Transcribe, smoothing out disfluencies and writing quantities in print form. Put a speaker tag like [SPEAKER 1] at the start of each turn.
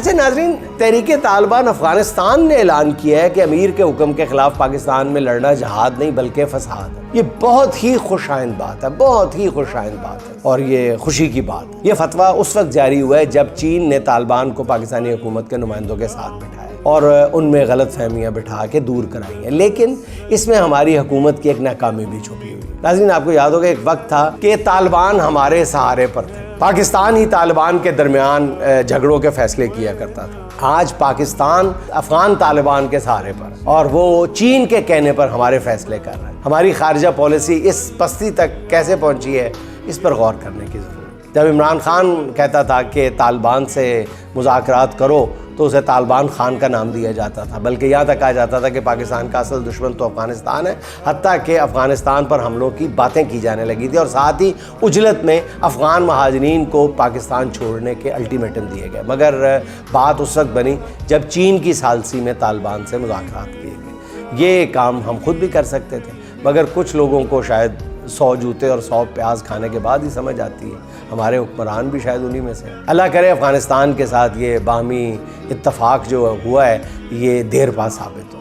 [SPEAKER 1] अच्छा नाज़रीन, तहरीक तालिबान अफगानिस्तान ने ऐलान किया है कि अमीर के हुक्म के खिलाफ पाकिस्तान में लड़ना जहाद नहीं बल्कि फसाद है। ये बहुत ही खुशाइंद बात है, बहुत ही खुशाइंद बात है और ये खुशी की बात है। ये फतवा उस वक्त जारी हुआ है जब चीन ने तालिबान को पाकिस्तानी हुकूमत के नुमाइंदों के साथ बिठाया और उनमें गलत फहमियाँ बिठा के दूर कराई हैं। लेकिन इसमें हमारी हुकूमत की एक नाकामी भी छुपी हुई। नाज़रीन, आपको याद होगा एक वक्त था कि तालिबान हमारे सहारे पर थे, पाकिस्तान ही तालिबान के दरमियान झगड़ों के फैसले किया करता था। आज पाकिस्तान अफगान तालिबान के सहारे पर और वो चीन के कहने पर हमारे फैसले कर रहा है। हमारी खारजा पॉलिसी इस पस्ती तक कैसे पहुंची है, इस पर गौर करने की ज़रूरत है। जब इमरान खान कहता था कि तालिबान से मुज़ाकरात करो तो उसे तालिबान खान का नाम दिया जाता था, बल्कि यहाँ तक कहा जाता था कि पाकिस्तान का असल दुश्मन तो अफ़गानिस्तान है। हत्ता कि अफ़गानिस्तान पर हमलों की बातें की जाने लगी थी और साथ ही उजलत में अफ़गान महाजरीन को पाकिस्तान छोड़ने के अल्टीमेटम दिए गए। मगर बात उस वक्त बनी जब चीन की सालसी में तालिबान से मुज़ाकरात किए गए। ये काम हम खुद भी कर सकते थे, मगर कुछ लोगों को शायद 100 जूते और 100 प्याज खाने के बाद ही समझ आती है। हमारे हुक्मरान भी शायद उन्हीं में से। अल्लाह करे अफ़गानिस्तान के साथ ये बाहमी इत्तफ़ाक़ जो हुआ है ये देर पा साबित हो।